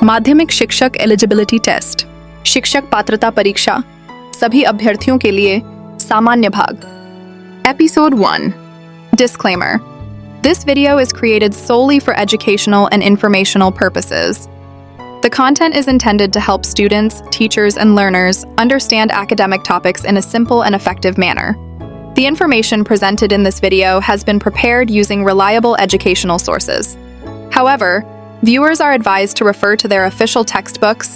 माध्यमिक शिक्षक eligibility test, शिक्षक पात्रता परीक्षा, सभी अभ्यर्थियों के लिए सामान्य भाग। Episode 1. Disclaimer. This video is created solely for educational and informational purposes. The content is intended to help students, teachers, and learners understand academic topics in a simple and effective manner. The information presented in this video has been prepared using reliable educational sources. However, viewers are advised to refer to their official textbooks,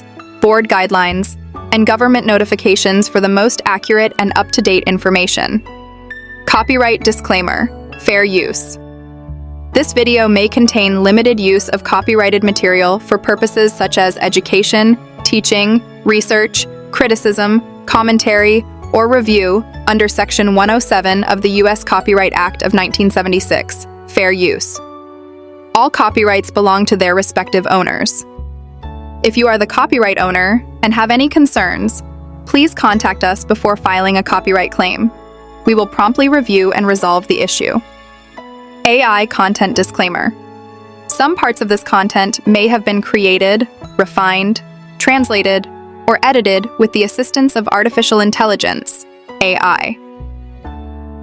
board guidelines, and government notifications for the most accurate and up-to-date information. Copyright disclaimer: fair use. This video may contain limited use of copyrighted material for purposes such as education, teaching, research, criticism, commentary, or review under Section 107 of the U.S. Copyright Act of 1976, fair use. All copyrights belong to their respective owners. If you are the copyright owner and have any concerns, please contact us before filing a copyright claim. We will promptly review and resolve the issue. AI content disclaimer. Some parts of this content may have been created, refined, translated, or edited with the assistance of artificial intelligence, AI.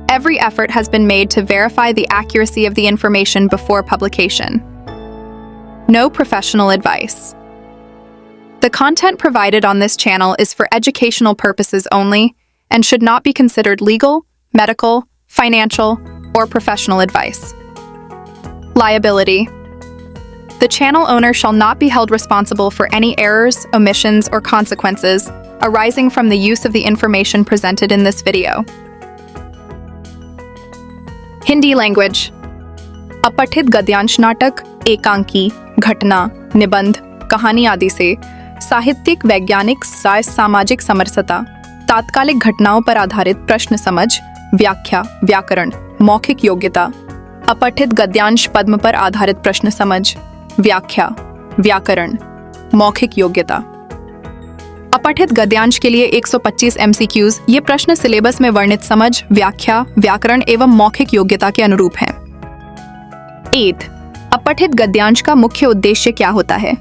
Every effort has been made to verify the accuracy of the information before publication. No professional advice. The content provided on this channel is for educational purposes only and should not be considered legal, medical, financial, or professional advice. Liability. The channel owner shall not be held responsible for any errors, omissions, or consequences arising from the use of the information presented in this video. Hindi language. अपठित गद्यांश नाटक, एकांकी, घटना, निबंध, कहानी आदि से साहित्यिक, वैज्ञानिक, सामाजिक समरसता, तात्कालिक घटनाओं पर आधारित प्रश्न समझ, व्याख्या, व्याकरण, मौखिक योग्यता, अपठित गद्यांश पद्म पर आधारित प्रश्न समझ, व्याख्या, व्याकरण, मौखिक योग्यता। अपठित गद्यांश के लिए 125 MCQs ये प्रश्न सिलेबस में वर्णित समझ, व्याख्या, व्याकरण एवं मौखिक योग्यता के अनुरूप हैं। 8. अपठित गद्यांश का मुख्य उद्देश्य क्या होता है?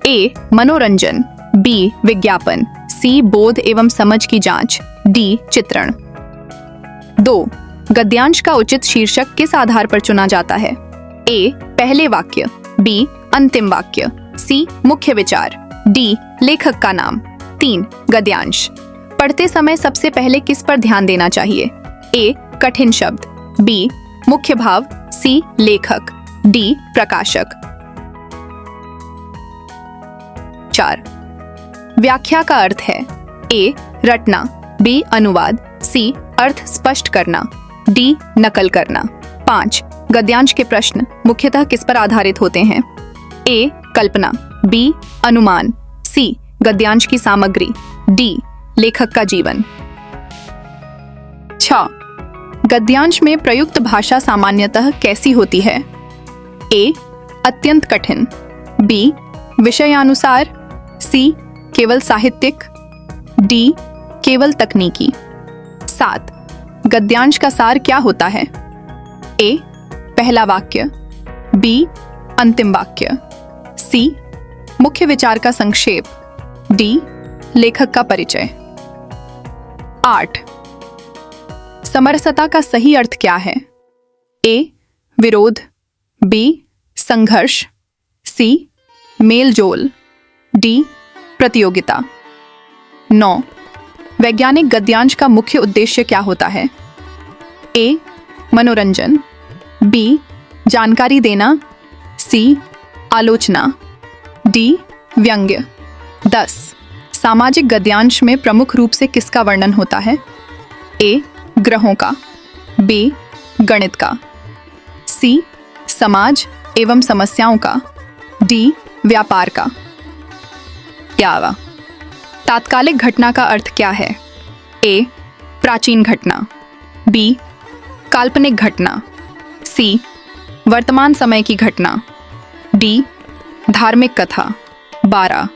A. मनोरंजन, B. विज्ञापन, C. बोध एवं समझ की जांच, D. चित्रण। 2. गद्यांश का उचित शीर्षक किस आधार पर चुना जाता है? A. पहले वाक्य, B. अंतिम वाक्य, C. मुख्य विचार, D. लेखक का नाम। 3. गद्यांश पढ़ते समय सबसे पहले किस पर ध्यान देना चाहिए? A. कठिन शब्द, B. मुख्य भाव, C. लेखक, D. प्रकाशक। 4. व्याख्या का अर्थ है A. रटना, B. अनुवाद, C. अर्थ स्पष्ट करना, D. नकल करना। 5. गद्यांश के प्रश्न मुख्यतः किस पर आधारित होते हैं? A. Kalpana, B. अनुमान, C. गद्यांश की सामग्री, D. लेखक का जीवन। 6. गद्यांश में प्रयुक्त भाषा सामान्यतः कैसी होती है? A. अत्यंत कठिन, B. विषयानुसार, C. केवल साहित्यिक, D. केवल तकनीकी। 7. गद्यांश का सार क्या होता है? A. पहला वाक्य, B. अंतिम वाक्य, C. मुख्य विचार का संक्षेप, D. लेखक का परिचय। 8. समरसता का सही अर्थ क्या है? A. विरोध, B. संघर्ष, C. मेलजोल, D. प्रतियोगिता। 9. वैज्ञानिक गद्यांश का मुख्य उद्देश्य क्या होता है? A. मनोरंजन, B. जानकारी देना, C. आलोचना, D. व्यंग्य। 10. सामाजिक गद्यांश में प्रमुख रूप से किसका वर्णन होता है? A. ग्रहों का, B. गणित का, C. समाज एवं समस्याओं का, D. व्यापार का। 11. तात्कालिक घटना का अर्थ क्या है? A. प्राचीन घटना, B. काल्पनिक घटना, C. वर्तमान समय की घटना, D. धार्मिक कथा। 12.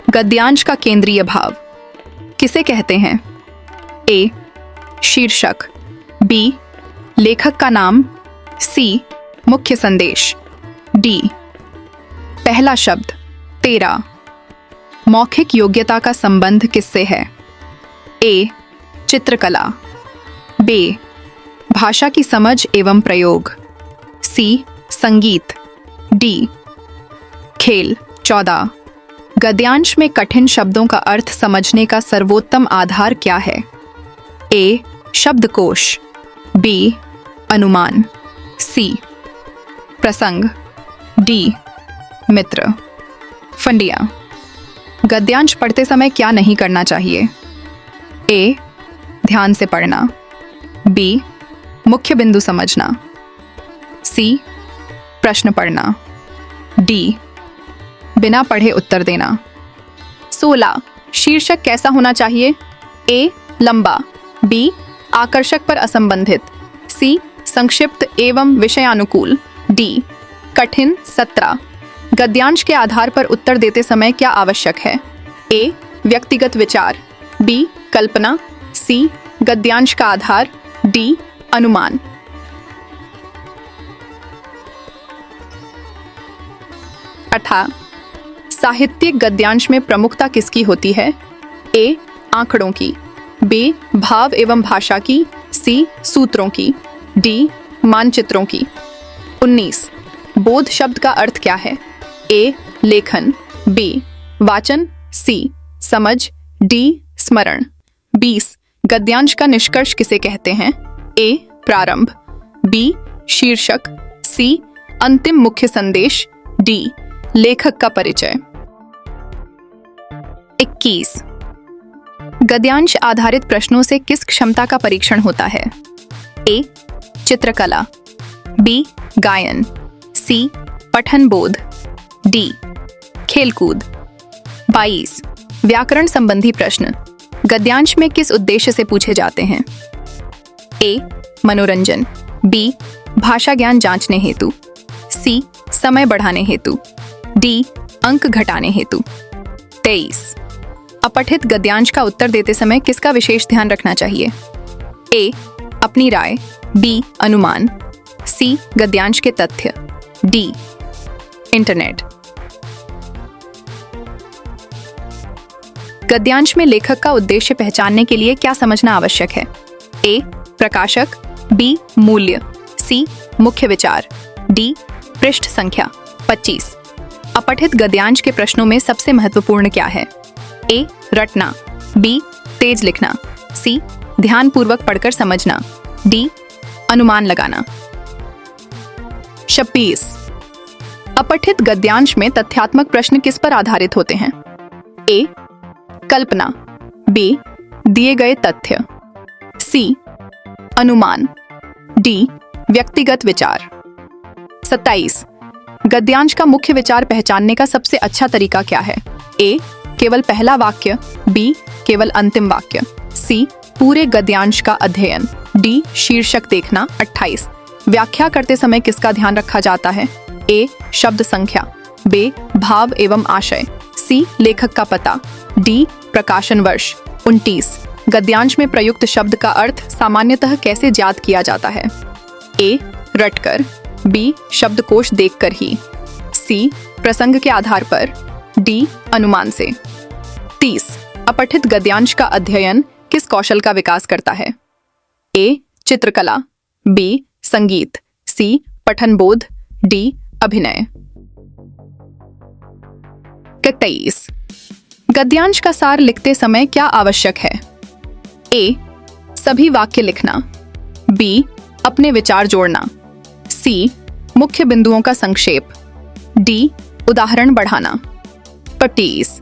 गद्यांश का केंद्रीय भाव किसे कहते हैं? A. शीर्षक, B. लेखक का नाम, C. मुख्य संदेश, D. पहला शब्द, तेरा, मौखिक योग्यता का संबंध किससे है? ए. चित्रकला, बी. भाषा की समझ एवं प्रयोग, सी. संगीत, डी. खेल। 14. गद्यांश में कठिन शब्दों का अर्थ समझने का सर्वोत्तम आधार क्या है? ए. शब्दकोश, बी. अनुमान, सी. प्रसंग, डी. मित्र। फंडिया। गद्यांश पढ़ते समय क्या नहीं करना चाहिए? ए. ध्यान से पढ़ना, बी. मुख्य बिंदु समझना, सी. प्रश्न पढ़ना, डी. बिना पढ़े उत्तर देना। 16. शीर्षक कैसा होना चाहिए? ए. लंबा, बी. आकर्षक पर असंबंधित, सी. संक्षिप्त एवं विषयानुकूल, डी. कठिन। 17. गद्यांश के आधार पर उत्तर देते समय क्या आवश्यक है? ए. व्यक्तिगत विचार, बी. कल्पना, सी. गद्यांश का आधार, डी. अनुमान। 18. साहित्यिक गद्यांश में प्रमुखता किसकी होती है? ए. आंकड़ों की, बी. भाव एवं भाषा की, सी. सूत्रों की, डी. मानचित्रों की। 19. बोध शब्द का अर्थ क्या है? ए. लेखन, बी. वाचन, सी. समझ, डी. स्मरण। 20. गद्यांश का निष्कर्ष किसे कहते हैं? ए. प्रारंभ, बी. शीर्षक, सी. अंतिम मुख्य संदेश, डी. लेखक का परिचय। 21. गद्यांश आधारित प्रश्नों से किस क्षमता का परीक्षण होता है? ए. चित्रकला, बी. गायन, सी. पठन बोध, डी. खेलकूद। 22. व्याकरण संबंधी प्रश्न गद्यांश में किस उद्देश्य से पूछे जाते हैं? ए. मनोरंजन, बी. भाषा ज्ञान जांचने हेतु, सी. समय बढ़ाने हेतु, डी. अंक घटाने हेतु। 23. अपठित गद्यांश का उत्तर देते समय किसका विशेष ध्यान रखना चाहिए? ए. अपनी राय, बी. अनुमान, सी. गद्यांश के तथ्य, डी. इंटरनेट। गद्यांश में लेखक का उद्देश्य पहचानने के लिए क्या समझना आवश्यक है? ए. प्रकाशक, बी. मूल्य, सी. मुख्य विचार, डी. पृष्ठ संख्या। 25. अपठित गद्यांश के प्रश्नों में सबसे महत्वपूर्ण क्या है? ए. रटना, बी. तेज लिखना, सी. ध्यानपूर्वक पढ़कर समझना, डी. अनुमान लगाना। 26. अपठित गद्यांश में तथ्यात्मक प्रश्न किस पर आधारित होते हैं? ए. कल्पना, बी. दिए गए तथ्य, सी. अनुमान, डी. व्यक्तिगत विचार। 27. गद्यांश का मुख्य विचार पहचानने का सबसे अच्छा तरीका क्या है? ए. केवल पहला वाक्य, बी. केवल अंतिम वाक्य, सी. पूरे गद्यांश का अध्ययन, डी. शीर्षक देखना। 28. व्याख्या करते समय किसका ध्यान रखा जाता है? ए. शब्द संख्या, बी. भाव एवं आशय, सी. लेखक का पता, डी. प्रकाशन वर्ष। 29. गद्यांश में प्रयुक्त शब्द का अर्थ सामान्यतः कैसे ज्ञात किया जाता है? ए. रटकर, बी. शब्दकोश देखकर ही, सी. प्रसंग के आधार पर, डी. अनुमान से। 30. अपठित गद्यांश का अध्ययन किस कौशल का विकास करता है? ए. चित्रकला, बी. संगीत, सी. पठन बोध, डी. अभिनय। 31. गद्यांश का सार लिखते समय क्या आवश्यक है? ए. सभी वाक्य लिखना, बी. अपने विचार जोड़ना, सी. मुख्य बिंदुओं का संक्षेप, डी. उदाहरण बढ़ाना। 25.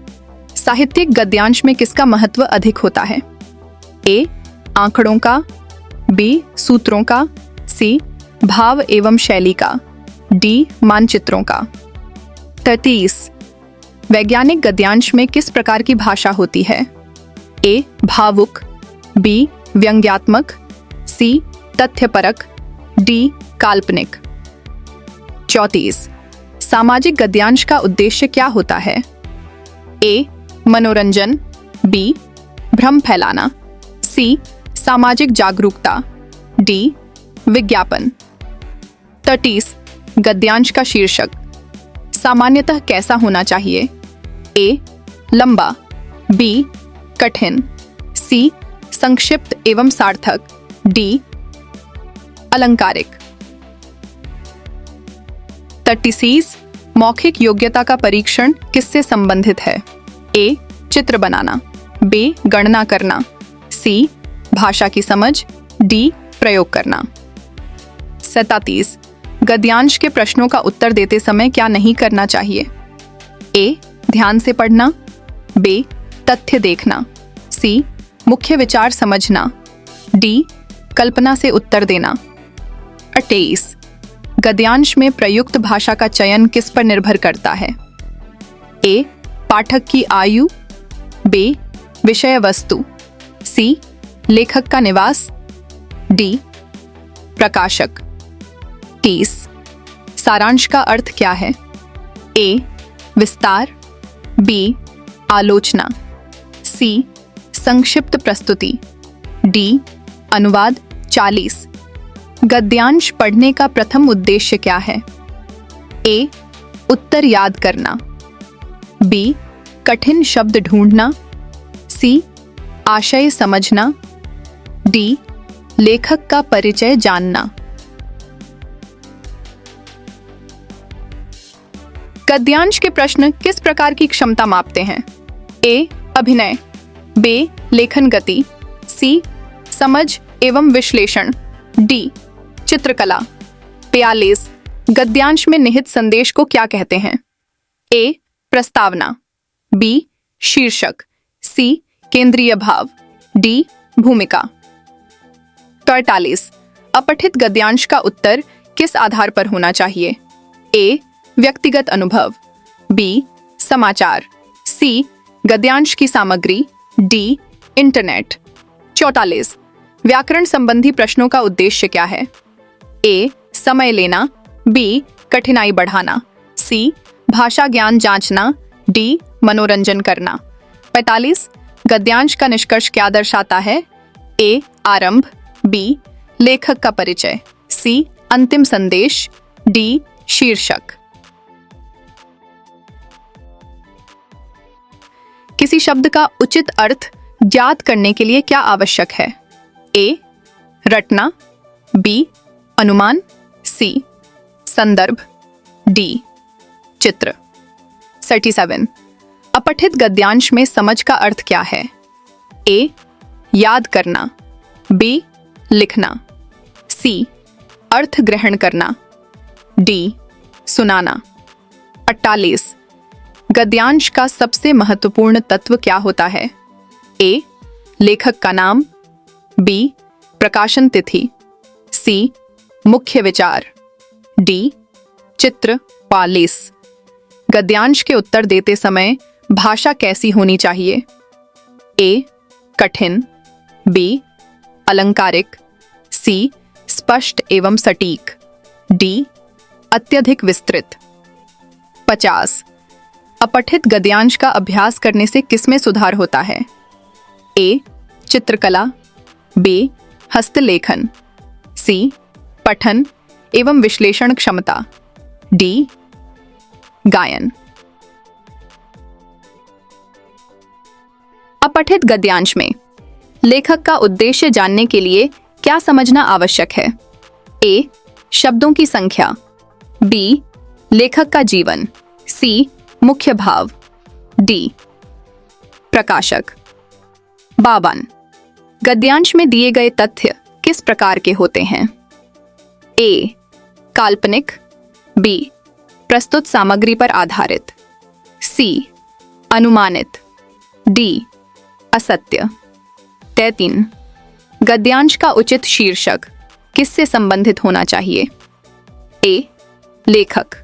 साहित्यिक गद्यांश में किसका महत्व अधिक होता है? ए. आंकड़ों का, बी. सूत्रों का, सी. भाव एवं शैली का, डी. मानचित्रों का। 33. वैज्ञानिक गद्यांश में किस प्रकार की भाषा होती है? ए. भावुक, बी. व्यंग्यात्मक, सी. तथ्यपरक, डी. काल्पनिक। 34. सामाजिक गद्यांश का उद्देश्य क्या होता है? ए. मनोरंजन, बी. भ्रम फैलाना, सी. सामाजिक जागरूकता, डी. विज्ञापन। 30. गद्यांश का शीर्षक सामान्यतः कैसा होना चाहिए? ए. लंबा, बी कठिन, सी संक्षिप्त एवं सार्थक, डी अलंकारिक। 36 मौखिक योग्यता का परीक्षण किससे संबंधित है? ए चित्र बनाना, बी गणना करना, सी भाषा की समझ, डी प्रयोग करना। 37 गद्यांश के प्रश्नों का उत्तर देते समय क्या नहीं करना चाहिए? ए ध्यान से पढ़ना, बी तथ्य देखना, सी मुख्य विचार समझना, डी कल्पना से उत्तर देना। 28 गद्यांश में प्रयुक्त भाषा का चयन किस पर निर्भर करता है? ए पाठक की आयु, बी विषय वस्तु, सी लेखक का निवास, डी प्रकाशक। 30 सारांश का अर्थ क्या है? ए विस्तार, बी आलोचना, सी संक्षिप्त प्रस्तुति, डी अनुवाद। 40 गद्यांश पढ़ने का प्रथम उद्देश्य क्या है? ए उत्तर याद करना, बी कठिन शब्द ढूंढना, सी आशय समझना, डी लेखक का परिचय जानना। गद्यांश के प्रश्न किस प्रकार की क्षमता मापते हैं? ए अभिनय, बी लेखन गति, सी समझ एवं विश्लेषण, डी चित्रकला। 42 गद्यांश में निहित संदेश को क्या कहते हैं? ए प्रस्तावना, बी शीर्षक, सी केंद्रीय भाव, डी भूमिका। 43 अपठित गद्यांश का उत्तर किस आधार पर होना चाहिए? ए व्यक्तिगत अनुभव, बी समाचार, सी गद्यांश की सामग्री, डी इंटरनेट। 44 व्याकरण संबंधी प्रश्नों का उद्देश्य क्या है? ए समय लेना, बी कठिनाई बढ़ाना, सी भाषा ज्ञान जांचना, डी मनोरंजन करना। 45 गद्यांश का निष्कर्ष क्या दर्शाता है? ए आरंभ, बी लेखक का परिचय, सी अंतिम संदेश, डी शीर्षक। किसी शब्द का उचित अर्थ ज्ञात करने के लिए क्या आवश्यक है? ए रटना, बी अनुमान, सी संदर्भ, डी चित्र। 37 अपठित गद्यांश में समझ का अर्थ क्या है? ए याद करना, बी लिखना, सी अर्थ ग्रहण करना, डी सुनाना। 48 गद्यांश का सबसे महत्वपूर्ण तत्व क्या होता है? ए लेखक का नाम, बी प्रकाशन तिथि, सी मुख्य विचार, डी चित्र। 45 गद्यांश के उत्तर देते समय भाषा कैसी होनी चाहिए? ए कठिन, बी अलंकारिक, सी स्पष्ट एवं सटीक, डी अत्यधिक विस्तृत। 50 अपठित गद्यांश का अभ्यास करने से किसमें सुधार होता है? ए चित्रकला, बी हस्तलेखन, सी पठन एवं विश्लेषण क्षमता, डी गायन। अपठित गद्यांश में लेखक का उद्देश्य जानने के लिए क्या समझना आवश्यक है? ए शब्दों की संख्या, बी लेखक का जीवन, सी मुख्य भाव, डी प्रकाशक। 52 गद्यांश में दिए गए तथ्य किस प्रकार के होते हैं? ए काल्पनिक, बी प्रस्तुत सामग्री पर आधारित, सी अनुमानित, डी असत्य। 33 गद्यांश का उचित शीर्षक किससे संबंधित होना चाहिए? ए लेखक,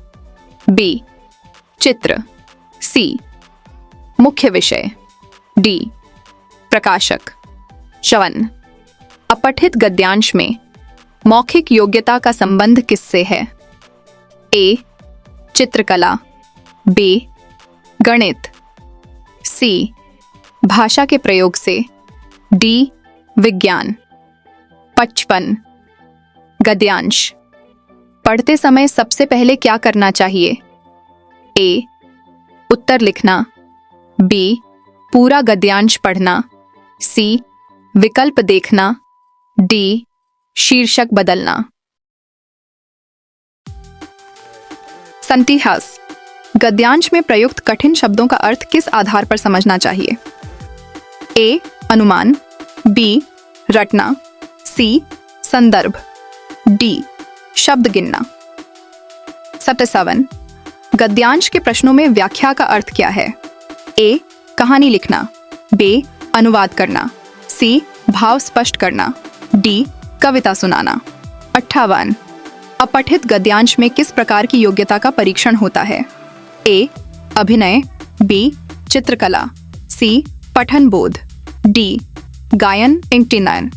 बी चित्र, सी मुख्य विषय, डी प्रकाशक। 54 अपठित गद्यांश में मौखिक योग्यता का संबंध किससे है? ए चित्रकला, बी गणित, सी भाषा के प्रयोग से, डी विज्ञान। 55 गद्यांश पढ़ते समय सबसे पहले क्या करना चाहिए? ए उत्तर लिखना, बी पूरा गद्यांश पढ़ना, सी विकल्प देखना, डी शीर्षक बदलना। संटिहास, गद्यांश में प्रयुक्त कठिन शब्दों का अर्थ किस आधार पर समझना चाहिए? ए अनुमान, बी रटना, सी संदर्भ, डी शब्द गिनना। 77 गद्यांश के प्रश्नों में व्याख्या का अर्थ क्या है? ए कहानी लिखना, बी अनुवाद करना, सी भाव स्पष्ट करना, डी कविता सुनाना। 58 अपठित गद्यांश में किस प्रकार की योग्यता का परीक्षण होता है? ए अभिनय, बी चित्रकला, सी पठन बोध, डी गायन इंक्टिनयन।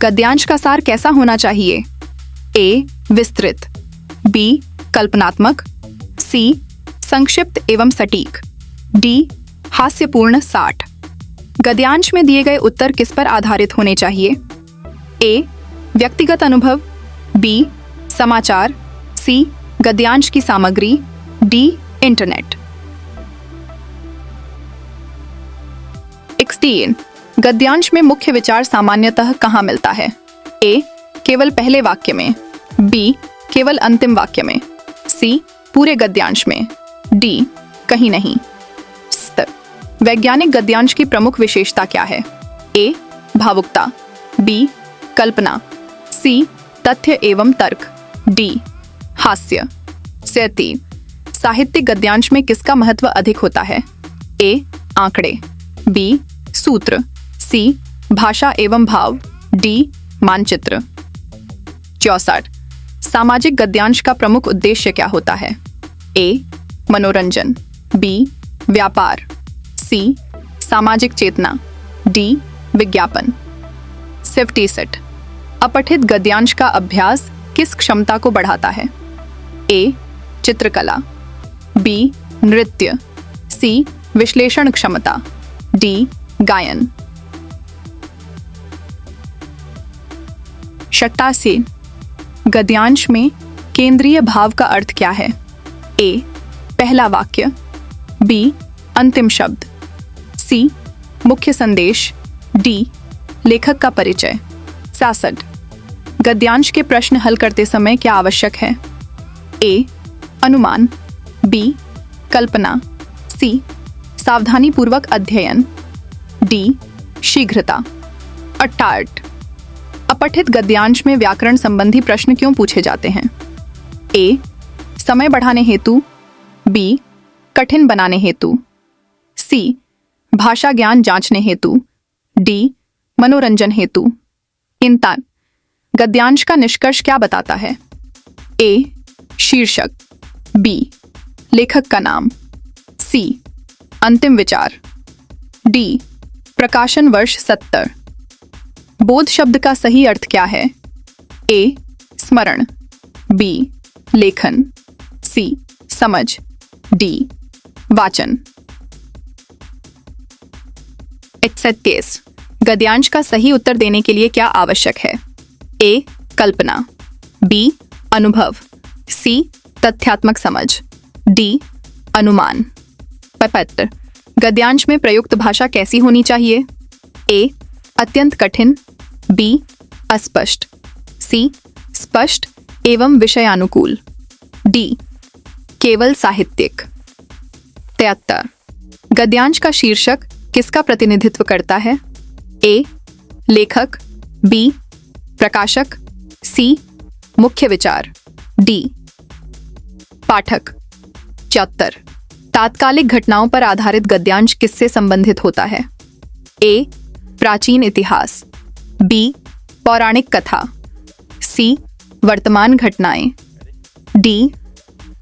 गद्यांश का सार कैसा होना चाहिए? ए विस्तृत, बी कल्पनात्मक, सी संक्षिप्त एवं सटीक, डी हास्यपूर्ण 60। गद्यांश में दिए गए उत्तर किस पर आधारित होने चाहिए? ए व्यक्तिगत अनुभव, बी समाचार, सी गद्यांश की सामग्री, डी इंटरनेट। 16 गद्यांश में मुख्य विचार सामान्यतः कहाँ मिलता है? ए केवल पहले वाक्य में, बी केवल अंतिम वाक्य में, सी पूरे गद्यांश में, डी कहीं नहीं। वैज्ञानिक गद्यांश की प्रमुख विशेषता क्या है? ए भावुकता, बी कल्पना, सी तथ्य एवं तर्क, डी हास्य। 37 साहित्यिक गद्यांश में किसका महत्व अधिक होता है? ए आंकड़े, बी सूत्र, सी भाषा एवं भाव, डी मानचित्र। 64 सामाजिक गद्यांश का प्रमुख उद्देश्य क्या होता है? ए मनोरंजन, बी व्यापार, सी सामाजिक चेतना, डी विज्ञापन। 56 अपठित गद्यांश का अभ्यास किस क्षमता को बढ़ाता है? ए चित्रकला, बी नृत्य, सी विश्लेषण क्षमता, डी गायन। 87 गद्यांश में केंद्रीय भाव का अर्थ क्या है? ए पहला वाक्य, बी अंतिम शब्द, सी मुख्य संदेश, डी लेखक का परिचय। 67 गद्यांश के प्रश्न हल करते समय क्या आवश्यक है? ए अनुमान, बी कल्पना, सी सावधानीपूर्वक अध्ययन, डी शीघ्रता। 68 अपठित गद्यांश में व्याकरण संबंधी प्रश्न क्यों पूछे जाते हैं? ए समय बढ़ाने हेतु, बी कठिन बनाने हेतु, सी भाषा ज्ञान जांचने हेतु, डी मनोरंजन हेतु। इन गद्यांश का निष्कर्ष क्या बताता है? ए शीर्षक, बी लेखक का नाम, सी अंतिम विचार, डी प्रकाशन वर्ष 70। बोध शब्द का सही अर्थ क्या है? ए स्मरण, बी लेखन, सी समझ, डी वाचन। 37 गद्यांश का सही उत्तर देने के लिए क्या आवश्यक है? ए कल्पना, बी अनुभव, सी तथ्यात्मक समझ, डी अनुमान। 75 गद्यांश में प्रयुक्त भाषा कैसी होनी चाहिए? ए अत्यंत कठिन, बी अस्पष्ट, सी स्पष्ट एवं विषयानुकूल, डी केवल साहित्यिक। 73 गद्यांश का शीर्षक किसका प्रतिनिधित्व करता है? ए लेखक, बी प्रकाशक, सी मुख्य विचार, डी पाठक। 74 तात्कालिक घटनाओं पर आधारित गद्यांश किससे संबंधित होता है? ए प्राचीन इतिहास, बी पौराणिक कथा, सी वर्तमान घटनाएं, डी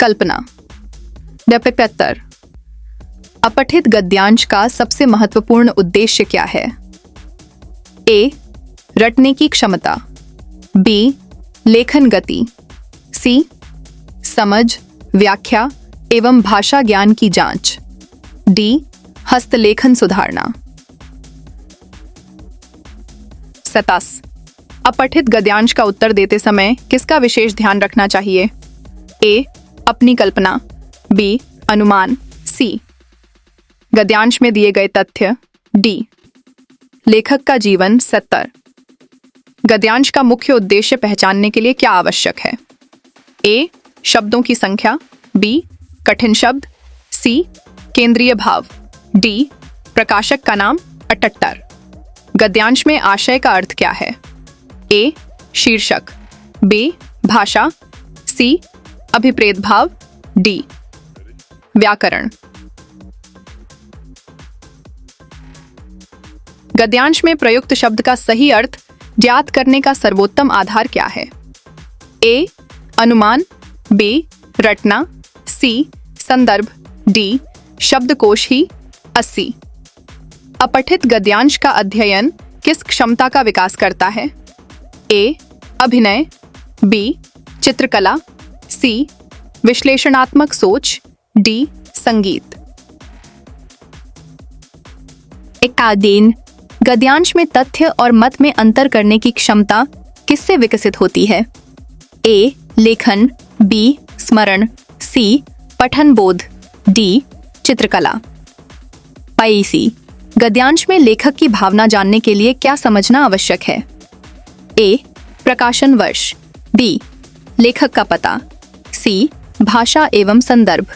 कल्पना। 75 अपठित गद्यांश का सबसे महत्वपूर्ण उद्देश्य क्या है? ए रटने की क्षमता, बी लेखन गति, सी समझ, व्याख्या एवं भाषा ज्ञान की जांच, डी हस्तलेखन सुधारना। 27 अपठित गद्यांश का उत्तर देते समय किसका विशेष ध्यान रखना चाहिए? ए अपनी कल्पना, बी अनुमान, सी गद्यांश में दिए गए तथ्य। डी, लेखक का जीवन 70। गद्यांश का मुख्य उद्देश्य पहचानने के लिए क्या आवश्यक है? ए, शब्दों की संख्या। बी, कठिन शब्द। सी, केंद्रीय भाव। डी, प्रकाशक का नाम 78। गद्यांश में आशय का अर्थ क्या है? ए, शीर्षक। बी, भाषा। सी, अभिप्रेत भाव। डी, व्याकरण। गद्यांश में प्रयुक्त शब्द का सही अर्थ ज्ञात करने का सर्वोत्तम आधार क्या है? ए, अनुमान। बी, रटना। सी, संदर्भ। डी, शब्दकोश ही 80। अपठित गद्यांश का अध्ययन किस क्षमता का विकास करता है? ए, अभिनय। बी, चित्रकला। सी, विश्लेषणात्मक सोच। डी, संगीत। एकाधीन गद्यांश में तथ्य और मत में अंतर करने की क्षमता किससे विकसित होती है? ए, लेखन। बी, स्मरण। सी, पठन बोध। डी, चित्रकला। पाइसी गद्यांश में लेखक की भावना जानने के लिए क्या समझना आवश्यक है? ए, प्रकाशन वर्ष। बी, लेखक का पता। सी, भाषा एवं संदर्भ।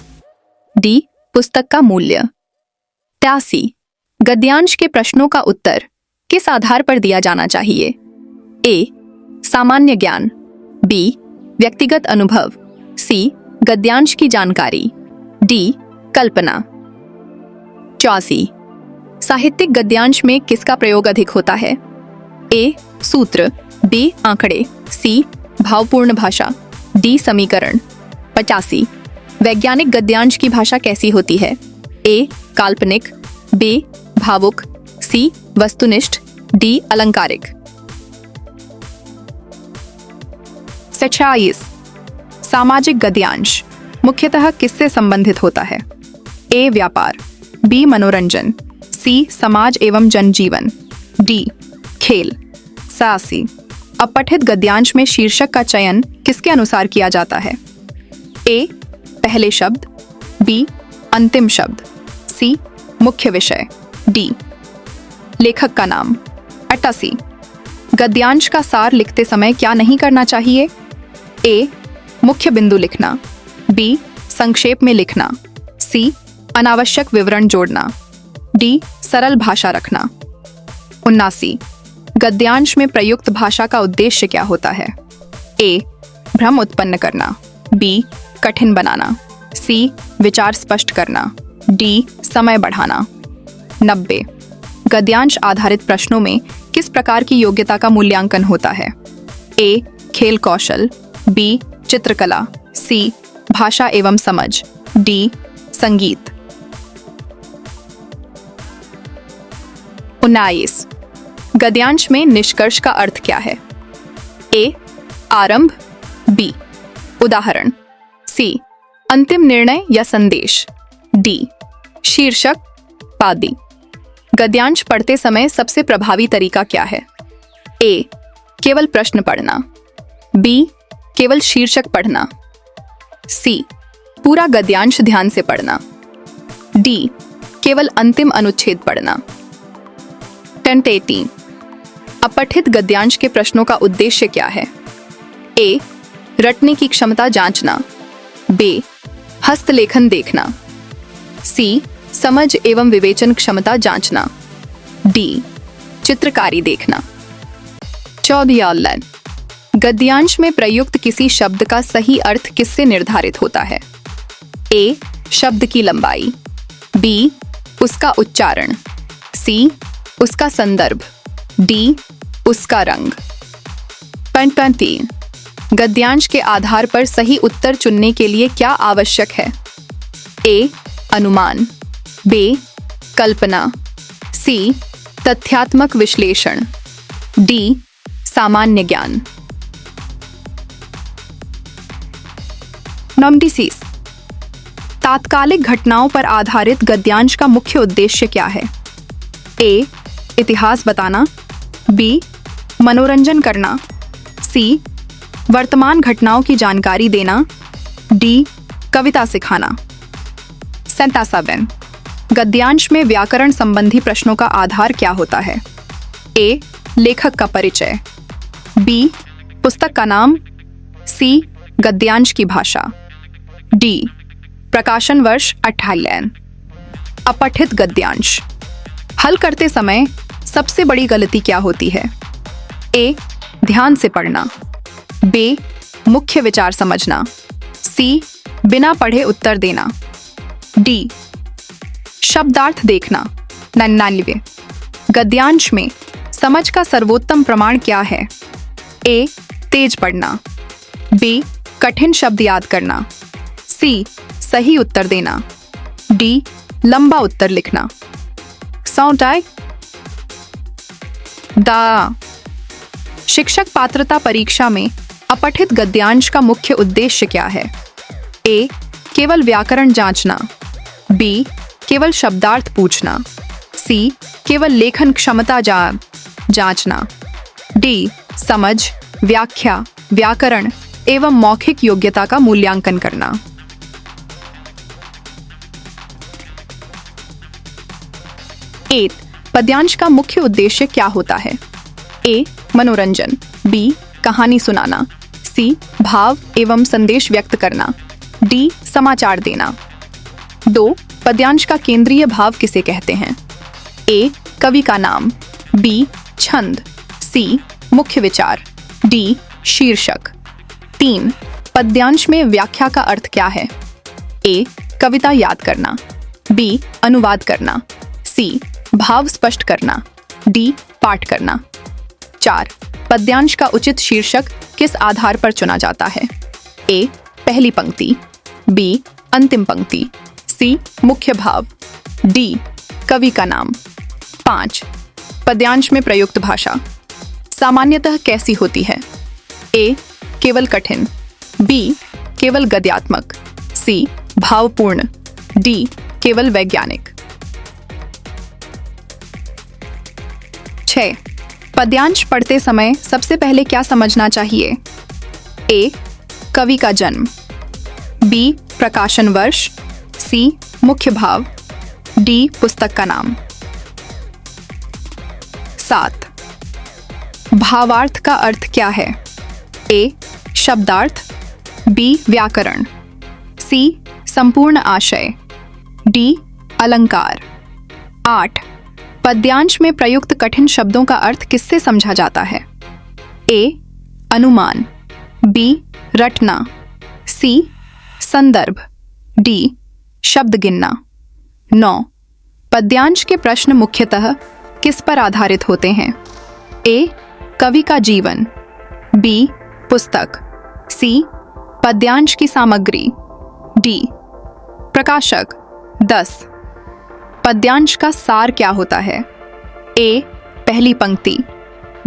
डी, पुस्तक का मूल्य। 83 गद्यांश के प्रश्नों का उत्तर किस आधार पर दिया जाना चाहिए? ए, सामान्य ज्ञान। बी, व्यक्तिगत अनुभव। सी, गद्यांश की जानकारी। डी, कल्पना। 84 साहित्यिक गद्यांश में किसका प्रयोग अधिक होता है? ए, सूत्र। बी, आंकड़े। सी, भावपूर्ण भाषा। डी, समीकरण। 85 वैज्ञानिक गद्यांश की भाषा कैसी होती है? ए, काल्पनिक। बी, भावुक। सी, वस्तुनिष्ठ। डी, अलंकारिक। 46 सामाजिक गद्यांश मुख्यतः किससे संबंधित होता है? ए, व्यापार। बी, मनोरंजन। सी, समाज एवं जनजीवन। डी, खेल। 87 अपठित गद्यांश में शीर्षक का चयन किसके अनुसार किया जाता है? ए, पहले शब्द। बी, अंतिम शब्द। सी, मुख्य विषय। डी, लेखक का नाम। 88 गद्यांश का सार लिखते समय क्या नहीं करना चाहिए? ए, मुख्य बिंदु लिखना। बी, संक्षेप में लिखना। सी, अनावश्यक विवरण जोड़ना। डी, सरल भाषा रखना। 79 गद्यांश में प्रयुक्त भाषा का उद्देश्य क्या होता है? ए, भ्रम उत्पन्न करना। बी, कठिन बनाना। सी, विचार स्पष्ट करना। डी, समय बढ़ाना। 90 गद्यांश आधारित प्रश्नों में किस प्रकार की योग्यता का मूल्यांकन होता है? ए, खेल कौशल। बी, चित्रकला। सी, भाषा एवं समझ। डी, संगीत। 19 गद्यांश में निष्कर्ष का अर्थ क्या है? ए, आरंभ। बी, उदाहरण। सी, अंतिम निर्णय या संदेश। डी, शीर्षक, पादी। गद्यांश पढ़ते समय सबसे प्रभावी तरीका क्या है? ए, केवल प्रश्न पढ़ना। बी, केवल शीर्षक पढ़ना। सी, पूरा गद्यांश ध्यान से पढ़ना। डी, केवल अंतिम अनुच्छेद पढ़ना। 10-18 अपठित गद्यांश के प्रश्नों का उद्देश्य क्या है? ए, रटने की क्षमता जांचना। बी, हस्तलेखन देखना। सी, समझ एवं विवेचन क्षमता जांचना। डी, चित्रकारी देखना। 14 गद्यांश में प्रयुक्त किसी शब्द का सही अर्थ किससे निर्धारित होता है? ए, शब्द की लंबाई। बी, उसका उच्चारण। सी, उसका संदर्भ। डी, उसका रंग। 3 गद्यांश के आधार पर सही उत्तर चुनने के लिए क्या आवश्यक है? ए, अनुमान। बी, कल्पना। सी, तथ्यात्मक विश्लेषण। डी, सामान्य ज्ञान। 96 तात्कालिक घटनाओं पर आधारित गद्यांश का मुख्य उद्देश्य क्या है? ए, इतिहास बताना। बी, मनोरंजन करना। सी, वर्तमान घटनाओं की जानकारी देना। डी, कविता सिखाना। 77 गद्यांश में व्याकरण संबंधी प्रश्नों का आधार क्या होता है? ए. लेखक का परिचय, बी. पुस्तक का नाम, सी. गद्यांश की भाषा, डी. प्रकाशन वर्ष 28। अपठित गद्यांश। हल करते समय सबसे बड़ी गलती क्या होती है? ए. ध्यान से पढ़ना, बी. मुख्य विचार समझना, सी. बिना पढ़े उत्तर देना, डी. शब्दार्थ देखना। 99। गद्यांश में समझ का सर्वोत्तम प्रमाण क्या है? ए. तेज पढ़ना, बी. कठिन शब्द याद करना, सी. सही उत्तर देना, डी. लंबा उत्तर लिखना। सौंटाई दा। शिक्षक पात्रता परीक्षा में अपठित गद्यांश का मुख्य उद्देश्य क्या है? ए. केवल व्याकरण जांचना, बी. केवल शब्दार्थ पूछना, सी. केवल लेखन क्षमता जांचना, डी. समझ, व्याख्या, व्याकरण एवं मौखिक योग्यता का मूल्यांकन करना। ए. पद्यांश का मुख्य उद्देश्य क्या होता है? ए. मनोरंजन, बी. कहानी सुनाना, सी. भाव एवं संदेश व्यक्त करना, डी. समाचार देना। 2. पद्यांश का केंद्रीय भाव किसे कहते हैं? ए. कवि का नाम, बी. छंद, सी. मुख्य विचार, डी. शीर्षक। 3. पद्यांश में व्याख्या का अर्थ क्या है? ए. कविता याद करना, बी. अनुवाद करना, सी. भाव स्पष्ट करना, डी. पाठ करना। 4. पद्यांश का उचित शीर्षक किस आधार पर चुना जाता है? ए. पहली पंक्ति, बी. अंतिम पंक्ति, सी. मुख्य भाव, डी. कवि का नाम। 5. पद्यांश में प्रयुक्त भाषा सामान्यतः कैसी होती है? ए. केवल कठिन, बी. केवल गद्यात्मक, सी. भावपूर्ण, डी. केवल वैज्ञानिक। 6. पद्यांश पढ़ते समय सबसे पहले क्या समझना चाहिए? ए. कवि का जन्म, बी. प्रकाशन वर्ष, सी. मुख्य भाव, डी. पुस्तक का नाम। 7. भावार्थ का अर्थ क्या है? ए. शब्दार्थ, बी. व्याकरण, सी. संपूर्ण आशय, डी. अलंकार। 8. पद्यांश में प्रयुक्त कठिन शब्दों का अर्थ किससे समझा जाता है? ए. अनुमान, बी. रटना, सी. संदर्भ, डी. शब्द गिनना। 9. पद्यांश के प्रश्न मुख्यतः किस पर आधारित होते हैं? ए. कवि का जीवन, बी. पुस्तक, सी. पद्यांश की सामग्री, डी. प्रकाशक। 10. पद्यांश का सार क्या होता है? ए. पहली पंक्ति,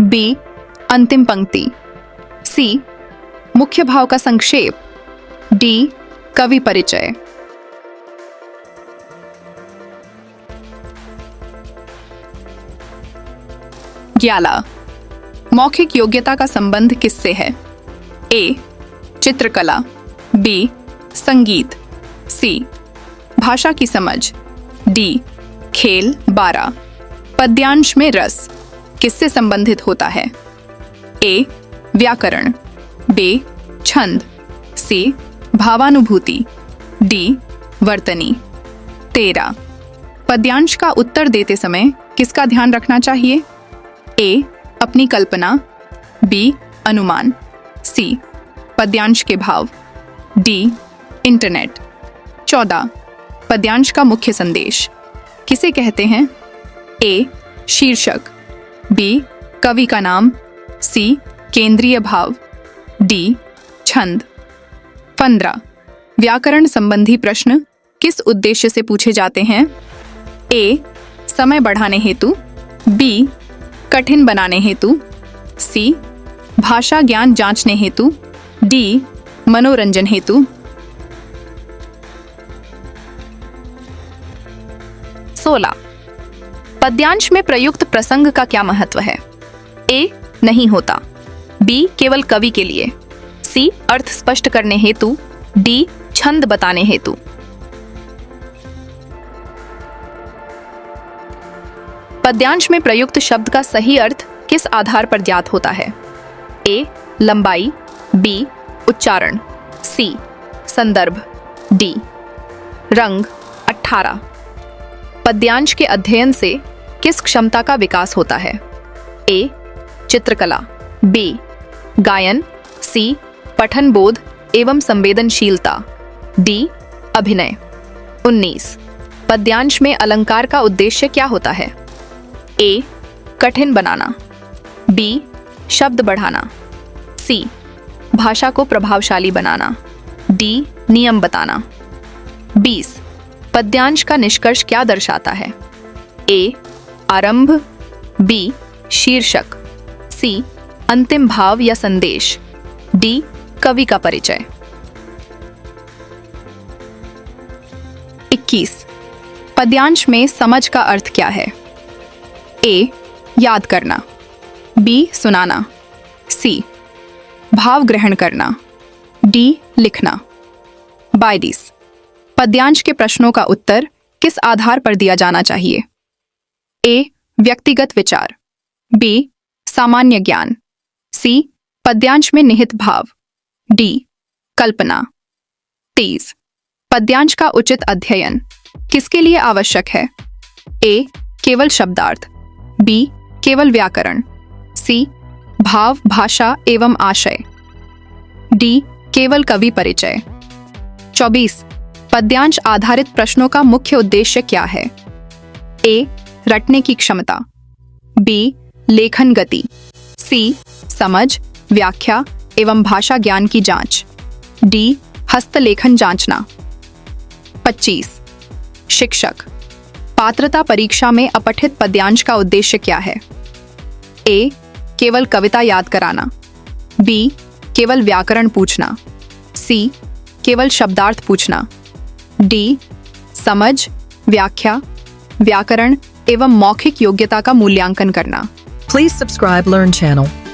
बी. अंतिम पंक्ति, सी. मुख्य भाव का संक्षेप, डी. कवि परिचय। ग्याला। मौखिक योग्यता का संबंध किससे है? ए. चित्रकला, बी. संगीत, सी. भाषा की समझ, डी. खेल। 12. पद्यांश में रस किससे संबंधित होता है? ए. व्याकरण, बी. छंद, सी. भावानुभूति, डी. वर्तनी। 13. पद्यांश का उत्तर देते समय किसका ध्यान रखना चाहिए? ए. अपनी कल्पना, बी. अनुमान, सी. पद्यांश के भाव, डी. इंटरनेट। 14. पद्यांश का मुख्य संदेश किसे कहते हैं? ए. शीर्षक, बी. कवि का नाम, सी. केंद्रीय भाव, डी. छंद। 15. व्याकरण संबंधी प्रश्न किस उद्देश्य से पूछे जाते हैं? ए. समय बढ़ाने हेतु, बी. कठिन बनाने हेतु, सी. भाषा ज्ञान जांचने हेतु, डी. मनोरंजन हेतु। 16. पद्यांश में प्रयुक्त प्रसंग का क्या महत्व है? ए. नहीं होता, बी. केवल कवि के लिए, सी. अर्थ स्पष्ट करने हेतु, डी. छंद बताने हेतु। पद्यांश में प्रयुक्त शब्द का सही अर्थ किस आधार पर ज्ञात होता है? ए. लंबाई, बी. उच्चारण, सी. संदर्भ, डी. रंग 18। पद्यांश के अध्ययन से किस क्षमता का विकास होता है? ए. चित्रकला, बी. गायन, सी. पठन बोध एवं संवेदनशीलता, डी. अभिनय। 19. पद्यांश में अलंकार का उद्देश्य क्या होता है? ए. कठिन बनाना, बी. शब्द बढ़ाना, सी. भाषा को प्रभावशाली बनाना, डी. नियम बताना। 20. पद्यांश का निष्कर्ष क्या दर्शाता है? ए. आरंभ, बी. शीर्षक, सी. अंतिम भाव या संदेश, डी. कवि का परिचय। 21. पद्यांश में समझ का अर्थ क्या है? ए. याद करना, बी. सुनाना, सी. भाव ग्रहण करना, डी. लिखना। 22. पद्यांश के प्रश्नों का उत्तर किस आधार पर दिया जाना चाहिए? ए. व्यक्तिगत विचार, बी. सामान्य ज्ञान, सी. पद्यांश में निहित भाव, डी. कल्पना। 23. पद्यांश का उचित अध्ययन किसके लिए आवश्यक है? ए. केवल शब्दार्थ, बी. केवल व्याकरण, सी. भाव, भाषा एवं आशय, डी. केवल कवि परिचय। 24. पद्यांश आधारित प्रश्नों का मुख्य उद्देश्य क्या है? ए. रटने की क्षमता, बी. लेखन गति, सी. समझ, व्याख्या एवं भाषा ज्ञान की जांच, डी. हस्तलेखन जांचना। 25. शिक्षक पात्रता परीक्षा में अपठित पद्यांश का उद्देश्य क्या है? ए. केवल कविता याद कराना, बी. केवल व्याकरण पूछना, सी. केवल शब्दार्थ पूछना, डी. समझ, व्याख्या, व्याकरण एवं मौखिक योग्यता का मूल्यांकन करना। Please subscribe Learn channel.